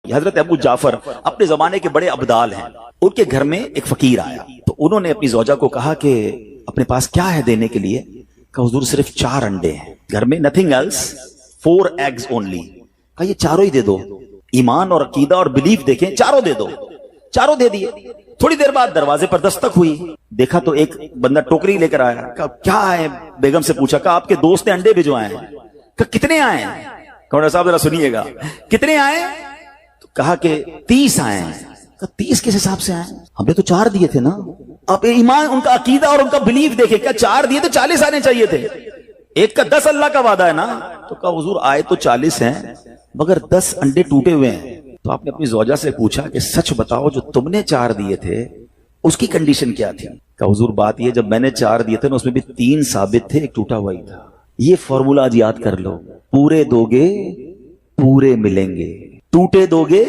یہ حضرت ابو جعفر اپنے زمانے کے بڑے ابدال ہیں. ان کے گھر میں ایک فقیر آیا تو انہوں نے اپنی زوجہ کو کہا کہ اپنے پاس کیا ہے دینے کے لیے؟ کہا حضور صرف 4 انڈے ہیں گھر میں, nothing else, 4 eggs only. کہا یہ چاروں ہی دے دو. ایمان اور عقیدہ اور بلیف دیکھیں, چاروں دے دو. چاروں دے دیے. تھوڑی دیر بعد دروازے پر دستک ہوئی, دیکھا تو ایک بندہ ٹوکری لے کر آیا. کہا کیا ہے؟ بیگم سے پوچھا. کہا آپ کے دوست نے انڈے بھجوائے ہیں. کہا کتنے آئے ہیں؟ کہا صاحب ذرا سنیے گا, کتنے آئے؟ تو کہا کہ 30 آئے ہیں. 30 کس حساب سے آئے؟ ہم نے تو 4 دیے تھے نا. آپ ایمان, ان کا عقیدہ اور ان کا بلیف دیکھیں, کیا 4 دیے تو 40 آنے چاہیے تھے. ایک کا 10 اللہ کا وعدہ ہے نا. تو کہا حضور آئے تو 40 ہیں مگر 10 انڈے ٹوٹے ہوئے ہیں. تو آپ نے اپنی زوجہ سے پوچھا کہ سچ بتاؤ, جو تم نے 4 دیے تھے اس کی کنڈیشن کیا تھی؟ کہا حضور بات یہ, جب میں نے 4 دیے تھے نا اس میں بھی 3 ثابت تھے, ایک ٹوٹا ہوا ہی تھا. یہ فارمولا آج یاد کر لو, پورے دو گے پورے ملیں گے, ٹوٹے دو گے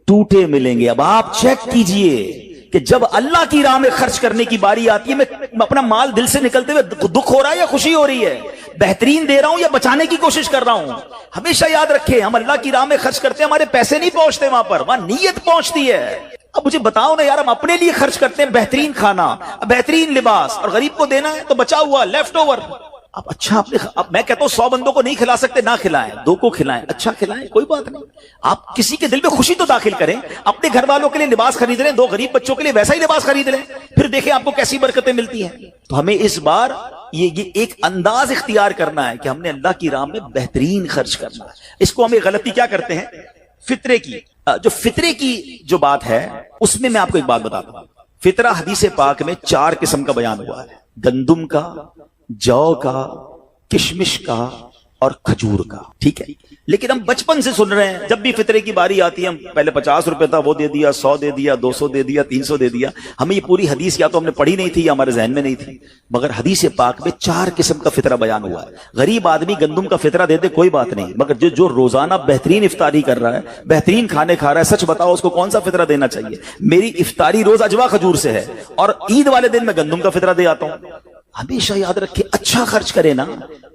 ٹوٹے ملیں گے. اب آپ چیک کیجئے کہ جب اللہ کی راہ میں خرچ کرنے کی باری آتی ہے, میں اپنا مال دل سے نکلتے ہوئے دکھ ہو رہا ہے یا خوشی ہو رہی ہے, بہترین دے رہا ہوں یا بچانے کی کوشش کر رہا ہوں. ہمیشہ یاد رکھیں, ہم اللہ کی راہ میں خرچ کرتے ہیں, ہمارے پیسے نہیں پہنچتے وہاں پر, وہاں نیت پہنچتی ہے. اب مجھے بتاؤ نا یار, ہم اپنے لیے خرچ کرتے ہیں بہترین کھانا, بہترین لباس, اور غریب کو دینا ہے تو بچا ہوا لیفٹ اوور. اب اچھا اب میں کہتا ہوں 100 بندوں کو نہیں کھلا سکتے, نہ کھلائیں, 2 کو کھلائیں, اچھا کھلائیں, کوئی بات نہیں. آپ کسی کے دل میں خوشی تو داخل کریں. اپنے گھر والوں کے لیے لباس خرید لیں, 2 غریب بچوں کے لیے ویسا ہی لباس خرید لیں, پھر دیکھیں آپ کو کیسی برکتیں ملتی ہیں. تو ہمیں اس بار یہ ایک انداز اختیار کرنا ہے کہ ہم نے اللہ کی راہ میں بہترین خرچ کرنا ہے. اس کو ہمیں غلطی کیا کرتے ہیں, فطرے کی. جو فطرے کی جو بات ہے اس میں آپ کو ایک بات بتاتا ہوں. فطرہ حدیث پاک میں 4 قسم کا بیان ہوا ہے, گندم کا, جو کا, کشمش کا اور کھجور کا. ٹھیک ہے, لیکن ہم بچپن سے سن رہے ہیں, جب بھی فطرے کی باری آتی ہے ہم پہلے 50 روپے تھا وہ دے دیا, 100 دے دیا, 200 دے دیا, 300 دے دیا. ہمیں یہ پوری حدیث یا تو ہم نے پڑھی نہیں تھی یا ہمارے ذہن میں نہیں تھی, مگر حدیث پاک میں 4 قسم کا فطرہ بیان ہوا ہے. غریب آدمی گندم کا فطرہ دے دے کوئی بات نہیں, مگر جو روزانہ بہترین افطاری کر رہا ہے, بہترین کھانے کھا رہا ہے, سچ بتاؤ اس کو کون سا فطرہ دینا چاہیے؟ میری افطاری روز اجوا کھجور سے ہے اور عید والے دن میں گندم کا فطرہ دے آتا ہوں. ہمیشہ یاد رکھے, اچھا خرچ کرے نا.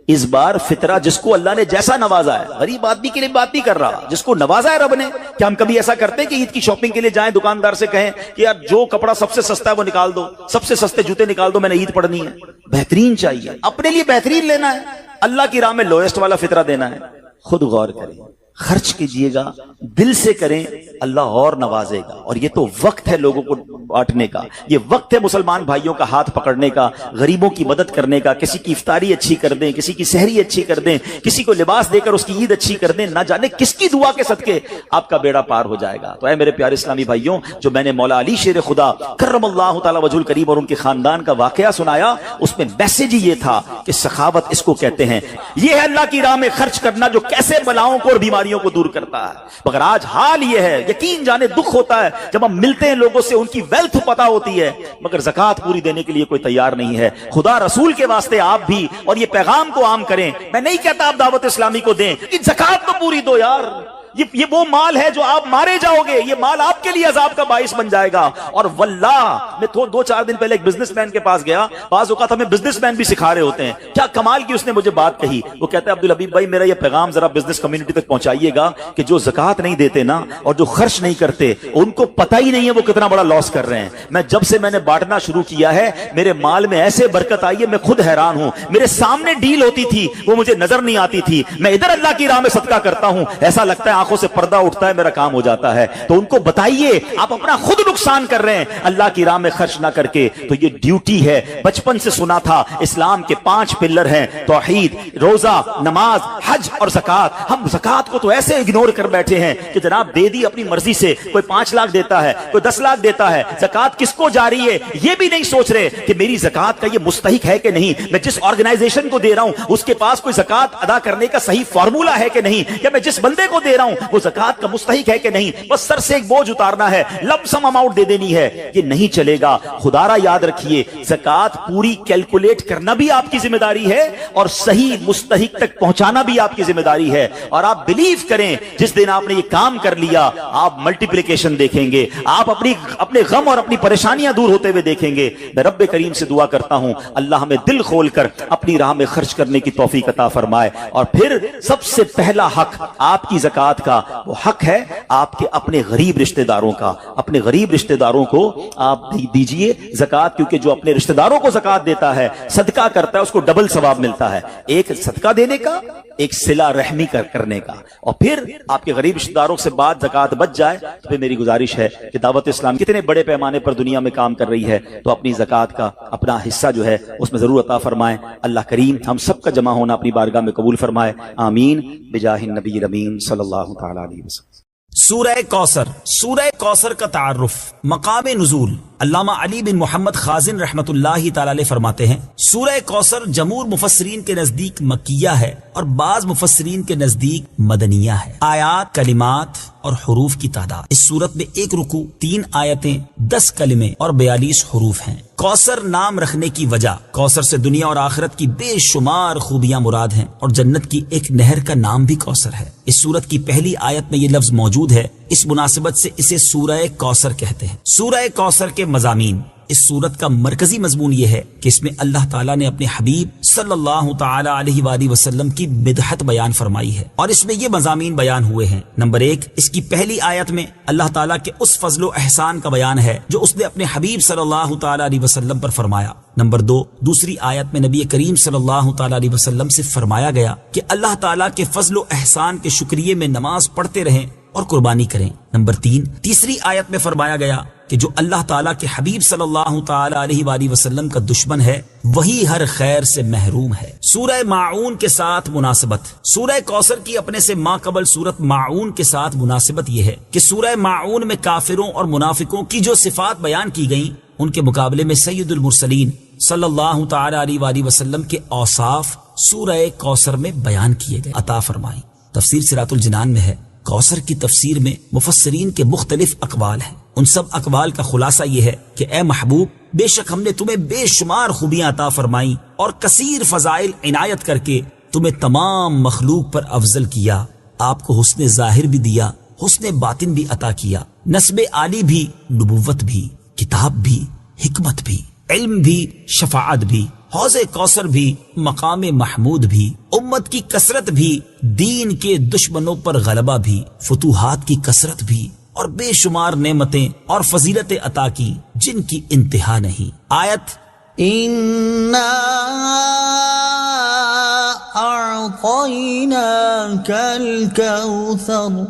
اس بار فطرہ جس کو اللہ نے جیسا نوازا ہے, غریب آدمی کے لیے بات نہیں کر رہا, جس کو نوازا ہے رب نے. کیا ہم کبھی ایسا کرتے ہیں کہ عید کی شاپنگ کے لیے جائیں, دکاندار سے کہیں کہ یار جو کپڑا سب سے سستا ہے وہ نکال دو, سب سے سستے جوتے نکال دو, میں نے عید پڑھنی ہے. بہترین چاہیے, اپنے لیے بہترین لینا ہے, اللہ کی راہ میں لوئسٹ والا فطرہ دینا ہے. خود غور کریں, خرچ کیجئے گا, دل سے کریں, اللہ اور نوازے گا. اور یہ تو وقت ہے لوگوں کو بانٹنے کا, یہ وقت ہے مسلمان بھائیوں کا ہاتھ پکڑنے کا, غریبوں کی مدد کرنے کا. کسی کی افطاری اچھی کر دیں, کسی کی سحری اچھی کر دیں, کسی کو لباس دے کر اس کی عید اچھی کر دیں. نہ جانے کس کی دعا کے صدقے آپ کا بیڑا پار ہو جائے گا. تو اے میرے پیارے اسلامی بھائیوں, جو میں نے مولا علی شیر خدا کرم اللہ تعالی وجہ الکریم اور ان کے خاندان کا واقعہ سنایا, اس میں میسج یہ تھا کہ سخاوت اس کو کہتے ہیں. یہ ہے اللہ کی راہ میں خرچ کرنا جو کیسے بلاؤں کو اور بیماریوں کو دور کرتا ہے. مگر آج حال یہ ہے, یقین جانے دکھ ہوتا ہے جب ہم ملتے ہیں لوگوں سے, ان کی ویلتھ پتہ ہوتی ہے مگر زکوٰۃ پوری دینے کے لیے کوئی تیار نہیں ہے. خدا رسول کے واسطے آپ بھی اور یہ پیغام کو عام کریں. میں نہیں کہتا آپ دعوت اسلامی کو دیں, کہ زکوٰۃ تو پوری دو یار. یہ وہ مال ہے جو آپ مارے جاؤ گے, یہ مال آپ کے لیے عذاب کا باعث بن جائے گا. اور واللہ میں 2-4 دن پہلے ایک بزنس مین کے پاس گیا. بعض اوقات ہمیں بزنس مین بھی سکھا رہے ہوتے ہیں. کیا کمال کی اس نے مجھے بات کہی. وہ کہتا ہے عبدالحبیب بھائی, میرا یہ پیغام ذرا بزنس کمیونٹی تک پہنچائیے گا کہ جو زکوٰۃ نہیں دیتے نا اور جو خرچ نہیں کرتے, ان کو پتہ ہی نہیں ہے وہ کتنا بڑا لاس کر رہے ہیں. میں نے بانٹنا شروع کیا ہے, میرے مال میں ایسے برکت آئی ہے, میں خود حیران ہوں. میرے سامنے ڈیل ہوتی تھی وہ مجھے نظر نہیں آتی تھی, میں ادھر اللہ کی راہ میں صدقہ کرتا ہوں, ایسا لگتا ہے آنکھوں سے پردہ اٹھتا ہے, میرا کام ہو جاتا ہے. تو ان کو بتائیے آپ اپنا خود نقصان کر رہے ہیں اللہ کی راہ میں خرچ نہ کر کے. تو یہ ڈیوٹی ہے. بچپن سے سنا تھا اسلام کے 5 پلر ہیں, توحید, روزہ, نماز, حج اور زکوٰۃ. ہم زکوٰۃ کو تو ایسے اگنور کر بیٹھے ہیں کہ جناب دے دی اپنی مرضی سے, کوئی 5 لاکھ دیتا ہے, کوئی 10 لاکھ دیتا ہے. زکوٰۃ کس کو جاری ہے یہ بھی نہیں سوچ رہے کہ میری زکوٰۃ کا یہ مستحق ہے کہ نہیں, میں جس آرگنائزیشن کو دے رہا ہوں اس کے پاس کوئی زکوٰۃ ادا کرنے کا صحیح فارمولا ہے کہ نہیں, یا میں جس بندے کو دے رہا ہوں وہ زکوٰۃ کا مستحق ہے کہ نہیں. بس سر سے ایک بوجھ اتارنا ہے, لم سم اماؤنٹ چھوٹ دے دینی ہے، یہ نہیں چلے گا۔ خدارا یاد رکھیے، زکات پوری کیلکولیٹ کرنا بھی آپ کی ذمہ داری ہے اور صحیح مستحق تک پہنچانا بھی آپ کی ذمہ داری ہے۔ اور آپ بلیو کریں، جس دن آپ نے یہ کام کر لیا آپ ملٹیپلیکیشن دیکھیں گے، آپ اپنے غم اور اپنی پریشانیاں دور ہوتے ہوئے دیکھیں گے۔ میں رب کریم سے دعا کرتا ہوں اللہ ہمیں دل کھول کر اپنی راہ میں خرچ کرنے کی توفیق عطا فرمائے۔ اور پھر سب سے پہلا حق آپ کی زکات کا وہ حق ہے آپ کے اپنے غریب رشتہ داروں کا۔ اپنے غریب رشتہ داروں کو آپ دیجئے زکات، کیونکہ جو اپنے رشتہ داروں کو زکات دیتا ہے، صدقہ کرتا ہے، اس کو ڈبل ثواب ملتا ہے، ایک صدقہ دینے کا، ایک صلہ رحمی کرنے کا۔ اور پھر آپ کے غریب رشتہ داروں سے بات زکات بچ جائے تو پھر میری گزارش ہے کہ دعوت اسلام کتنے بڑے پیمانے پر دنیا میں کام کر رہی ہے، تو اپنی زکات کا اپنا حصہ جو ہے اس میں ضرور عطا فرمائیں۔ اللہ کریم ہم سب کا جمع ہونا اپنی بارگاہ میں قبول فرمائے، آمین بجاہ النبی الامین صلی اللہ تعالی علیہ وسلم۔ سورہ کوثر۔ سورہ کوثر کا تعارف، مقام نزول۔ علامہ علی بن محمد خازن رحمت اللہ تعالی علیہ فرماتے ہیں سورہ کوثر جمہور مفسرین کے نزدیک مکیہ ہے اور بعض مفسرین کے نزدیک مدنیہ ہے۔ آیات، کلمات اور حروف کی تعداد، اس سورت میں 1 رکوع، 3 آیتیں، 10 کلمے اور 42 حروف ہیں۔ کوثر نام رکھنے کی وجہ، کوثر سے دنیا اور آخرت کی بے شمار خوبیاں مراد ہیں اور جنت کی ایک نہر کا نام بھی کوثر ہے۔ اس سورت کی پہلی آیت میں یہ لفظ موجود ہے، اس مناسبت سے اسے سورہ کوثر کہتے ہیں۔ سورہ کوثر کے مضامین، اس سورت کا مرکزی مضمون یہ ہے کہ اس میں اللہ تعالیٰ نے اپنے حبیب صلی اللہ تعالی علیہ وآلہ وسلم کی مدحت بیان فرمائی ہے، اور اس میں یہ مضامین بیان ہوئے ہیں۔ نمبر 1، اس کی پہلی آیت میں اللہ تعالیٰ کے اس فضل و احسان کا بیان ہے جو اس نے اپنے حبیب صلی اللہ تعالی علیہ وسلم پر فرمایا۔ نمبر 2، دوسری آیت میں نبی کریم صلی اللہ تعالی علیہ وسلم سے فرمایا گیا کہ اللہ تعالیٰ کے فضل و احسان کے شکریے میں نماز پڑھتے رہیں اور قربانی کریں۔ نمبر 3، تیسری آیت میں فرمایا گیا کہ جو اللہ تعالیٰ کے حبیب صلی اللہ تعالی علیہ وآلہ وسلم کا دشمن ہے وہی ہر خیر سے محروم ہے۔ سورہ ماعون کے ساتھ مناسبت، سورہ کوثر کی اپنے سے ماقبل سورت ماعون کے ساتھ مناسبت یہ ہے کہ سورہ ماعون میں کافروں اور منافقوں کی جو صفات بیان کی گئیں ان کے مقابلے میں سید المرسلین صلی اللہ تعالی علیہ وآلہ وسلم کے اوصاف سورہ کوثر میں بیان کیے گئے، عطا فرمائیں۔ تفسیر صراط الجنان میں ہے، کوثر کی تفسیر میں مفسرین کے مختلف اقوال ہیں، ان سب اقوال کا خلاصہ یہ ہے کہ اے محبوب، بے شک ہم نے تمہیں بے شمار خوبیاں عطا فرمائیں اور کثیر فضائل عنایت کر کے تمہیں تمام مخلوق پر افضل کیا، آپ کو حسن ظاہر بھی دیا، حسن باطن بھی عطا کیا، نسب عالی بھی، نبوت بھی، کتاب بھی، حکمت بھی، علم بھی، شفاعت بھی، حوض کوثر بھی، مقام محمود بھی، امت کی کثرت بھی، دین کے دشمنوں پر غلبہ بھی، فتوحات کی کثرت بھی، اور بے شمار نعمتیں اور فضیلتیں عطا کی جن کی انتہا نہیں۔ آیت اِنَّا أَعْطَيْنَاكَ الْكَوْثَرَ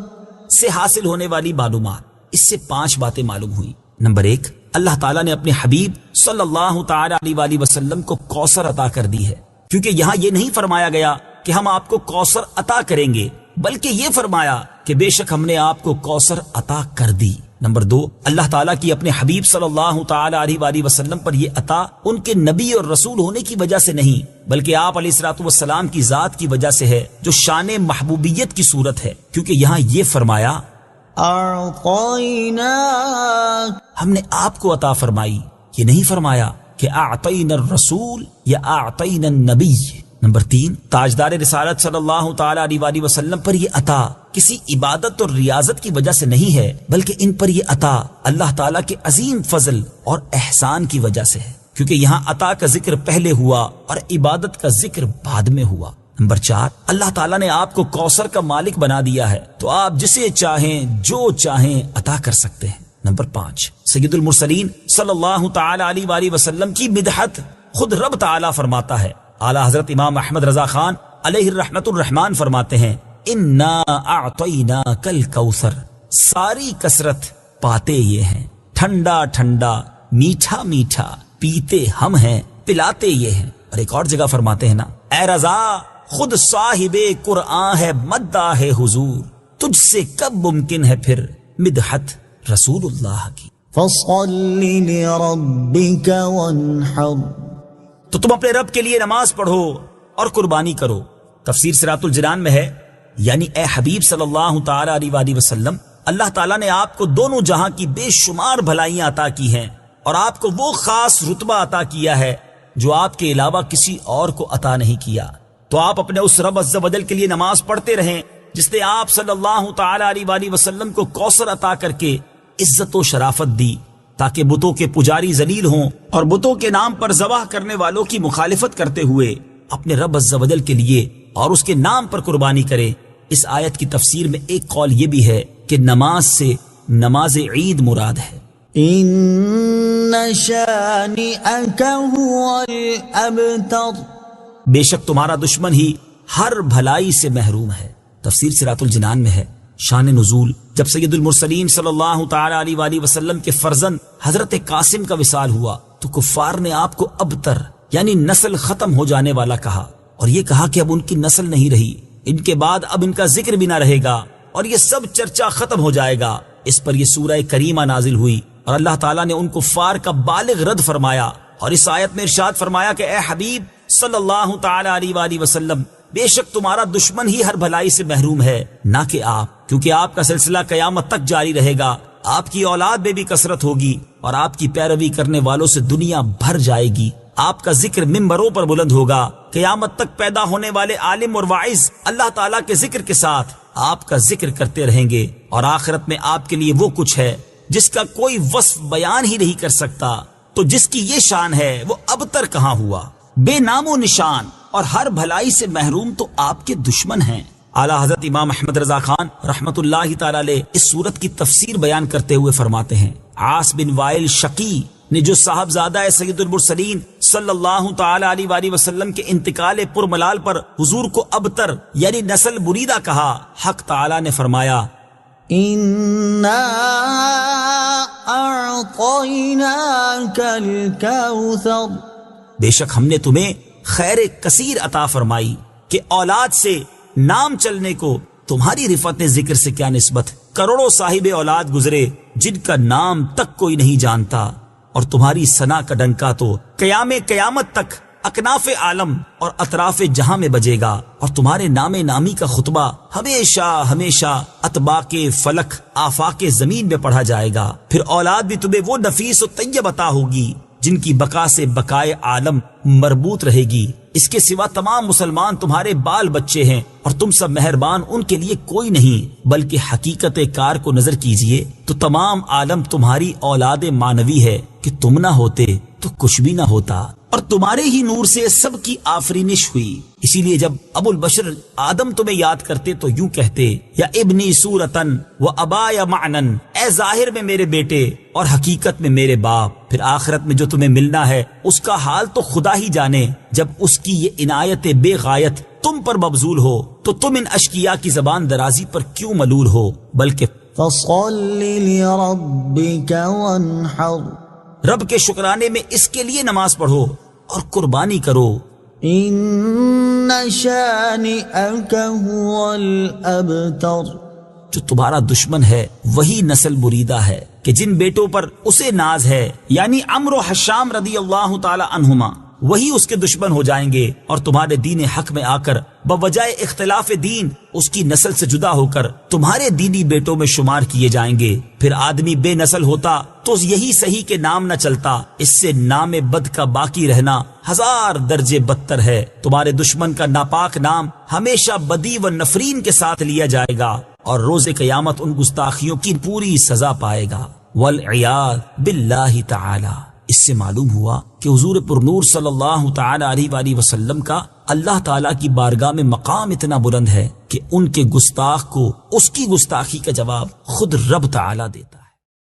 سے حاصل ہونے والی معلومات، اس سے 5 باتیں معلوم ہوئی۔ نمبر 1، اللہ تعالیٰ نے اپنے حبیب صلی اللہ تعالی علیہ وآلہ وسلم کو کوثر عطا کر دی ہے، کیونکہ یہاں یہ نہیں فرمایا گیا کہ ہم آپ کو کوثر عطا کریں گے، بلکہ یہ فرمایا کہ بے شک ہم نے آپ کو کوثر عطا کر دی۔ نمبر 2، اللہ تعالیٰ کی اپنے حبیب صلی اللہ تعالی علیہ وآلہ وسلم پر یہ عطا ان کے نبی اور رسول ہونے کی وجہ سے نہیں، بلکہ آپ علیہ الصلوۃ والسلام کی ذات کی وجہ سے ہے، جو شان محبوبیت کی صورت ہے، کیونکہ یہاں یہ فرمایا أَعْطَيْنَاكَ، ہم نے آپ کو عطا فرمائی، یہ نہیں فرمایا کہ اعطینا الرسول یا اعطینا النبی۔ نمبر 3، تاجدار رسالت صلی اللہ تعالی علیہ وآلہ وسلم پر یہ عطا کسی عبادت اور ریاضت کی وجہ سے نہیں ہے، بلکہ ان پر یہ عطا اللہ تعالیٰ کے عظیم فضل اور احسان کی وجہ سے ہے، کیونکہ یہاں عطا کا ذکر پہلے ہوا اور عبادت کا ذکر بعد میں ہوا۔ نمبر 4، اللہ تعالیٰ نے آپ کو کوثر کا مالک بنا دیا ہے، تو آپ جسے چاہیں جو چاہیں عطا کر سکتے ہیں۔ نمبر 5، سید المرسلین صلی اللہ تعالی علیہ وآلہ وسلم کی مدحت خود رب تعالیٰ فرماتا ہے۔ اعلیٰ حضرت امام احمد رضا خان علیہ الرحمت الرحمان فرماتے ہیں انا اعطیناک الکوثر، ساری کثرت پاتے یہ ہیں، ٹھنڈا ٹھنڈا، میٹھا میٹھا، پیتے ہم ہیں، پلاتے یہ ہیں۔ اور ایک اور جگہ فرماتے ہیں نا، اے رضا خود صاحب قرآن ہے مداح حضور، تجھ سے کب ممکن ہے پھر مدحت رسول اللہ کی۔ فَصَلِّ لِرَبِّكَ وَانْحَرْ، تو تم اپنے رب کے لیے نماز پڑھو اور قربانی کرو۔ تفسیر صراط الجنان میں ہے، یعنی اے حبیب صلی اللہ تعالی علیہ وآلہ وسلم، اللہ تعالیٰ نے آپ کو دونوں جہاں کی بے شمار بھلائیاں عطا کی ہیں اور آپ کو وہ خاص رتبہ عطا کیا ہے جو آپ کے علاوہ کسی اور کو عطا نہیں کیا. تو آپ اپنے اس رب عز و جل کے لیے نماز پڑھتے رہیں جس نے آپ صلی اللہ تعالی علیہ وآلہ وسلم کو کوثر عطا کر کے عزت و شرافت دی تاکہ بتوں کے پجاری ذلیل ہوں اور بتوں کے نام پر ذبح کرنے والوں کی مخالفت کرتے ہوئے اپنے رب عز و جل کے لیے اور اس کے نام پر قربانی کرے. اس آیت کی تفسیر میں ایک قول یہ بھی ہے کہ نماز سے نماز عید مراد ہے. ان شانئک هو الابتر. بے شک تمہارا دشمن ہی ہر بھلائی سے محروم ہے. تفسیر صراط الجنان میں ہے. شان نزول: جب سید المرسلین صلی اللہ تعالی علیہ وآلہ وسلم کے فرزند حضرت قاسم کا وصال ہوا تو کفار نے آپ کو ابتر یعنی نسل ختم ہو جانے والا کہا اور یہ کہا کہ اب ان کی نسل نہیں رہی، ان کے بعد اب ان کا ذکر بھی نہ رہے گا اور یہ سب چرچا ختم ہو جائے گا. اس پر یہ سورہ کریمہ نازل ہوئی اور اللہ تعالیٰ نے ان کفار کا بالغ رد فرمایا اور اس آیت میں ارشاد فرمایا کہ اے حبیب صلی اللہ تعالی علیہ وآلہ وسلم، بے شک تمہارا دشمن ہی ہر بھلائی سے محروم ہے نہ کہ آپ، کیونکہ آپ کا سلسلہ قیامت تک جاری رہے گا. آپ کی اولاد میں بھی کثرت ہوگی اور آپ کی پیروی کرنے والوں سے دنیا بھر جائے گی. آپ کا ذکر ممبروں پر بلند ہوگا. قیامت تک پیدا ہونے والے عالم اور واعظ اللہ تعالیٰ کے ذکر کے ساتھ آپ کا ذکر کرتے رہیں گے اور آخرت میں آپ کے لیے وہ کچھ ہے جس کا کوئی وصف بیان ہی نہیں کر سکتا. تو جس کی یہ شان ہے وہ اب تر کہاں ہوا، بے نام و نشان اور ہر بھلائی سے محروم تو آپ کے دشمن ہیں. اعلیٰ حضرت امام احمد رضا خان رحمت اللہ تعالی علیہ اس سورت کی تفسیر بیان کرتے ہوئے فرماتے ہیں، عاص بن وائل شقی نے جو صاحبزادہ سید المرسلین صلی اللہ تعالی علیہ وآلہ وسلم کے انتقال پرملال پر حضور کو ابتر یعنی نسل بریدہ کہا، حق تعالی نے فرمایا انا اعطیناک الکوثر. بے شک ہم نے تمہیں خیر کثیر عطا فرمائی کہ اولاد سے نام چلنے کو تمہاری رفعت ذکر سے کیا نسبت. کروڑوں صاحب اولاد گزرے جن کا نام تک کوئی نہیں جانتا اور تمہاری ثنا کا ڈنکا تو قیامت تک اکناف عالم اور اطراف جہاں میں بجے گا اور تمہارے نام نامی کا خطبہ ہمیشہ ہمیشہ اطباق فلک آفاق زمین میں پڑھا جائے گا. پھر اولاد بھی تمہیں وہ نفیس و طیب عطا ہوگی جن کی بقا سے بقائے عالم مربوط رہے گی. اس کے سوا تمام مسلمان تمہارے بال بچے ہیں اور تم سب مہربان ان کے لیے کوئی نہیں، بلکہ حقیقت کار کو نظر کیجئے تو تمام عالم تمہاری اولاد مانوی ہے کہ تم نہ ہوتے تو کچھ بھی نہ ہوتا اور تمہارے ہی نور سے سب کی آفرینش ہوئی. اسی لیے جب ابو البشر آدم تمہیں یاد کرتے تو یوں کہتے، یا ابنی صورتن و ابایا معنن، اے ظاہر میں میرے بیٹے اور حقیقت میں میرے باپ. پھر آخرت میں جو تمہیں ملنا ہے اس کا حال تو خدا ہی جانے. جب اس کی یہ عنایت بے غایت تم پر مبذول ہو تو تم ان اشقیاء کی زبان درازی پر کیوں ملول ہو، بلکہ فصل لربک وانحر. رب کے شکرانے میں اس کے لیے نماز پڑھو اور قربانی کرو. ان شانئک هو الابتر. جو تمہارا دشمن ہے وہی نسل بریدہ ہے کہ جن بیٹوں پر اسے ناز ہے، یعنی عمرو و حشام رضی اللہ تعالی عنہما، وہی اس کے دشمن ہو جائیں گے اور تمہارے دین حق میں آ کر بوجہ اختلاف دین اس کی نسل سے جدا ہو کر تمہارے دینی بیٹوں میں شمار کیے جائیں گے. پھر آدمی بے نسل ہوتا تو یہی صحیح کہ نام نہ چلتا، اس سے نام بد کا باقی رہنا 1000 درجے بدتر ہے. تمہارے دشمن کا ناپاک نام ہمیشہ بدی و نفرین کے ساتھ لیا جائے گا اور روز قیامت ان گستاخیوں کی پوری سزا پائے گا. والعیاذ باللہ تعالی. اس سے معلوم ہوا کہ حضور پرنور صلی اللہ تعالی علیہ وآلہ وسلم کا اللہ تعالیٰ کی بارگاہ میں مقام اتنا بلند ہے کہ ان کے گستاخ کو اس کی گستاخی کا جواب خود رب تعالیٰ دیتا ہے.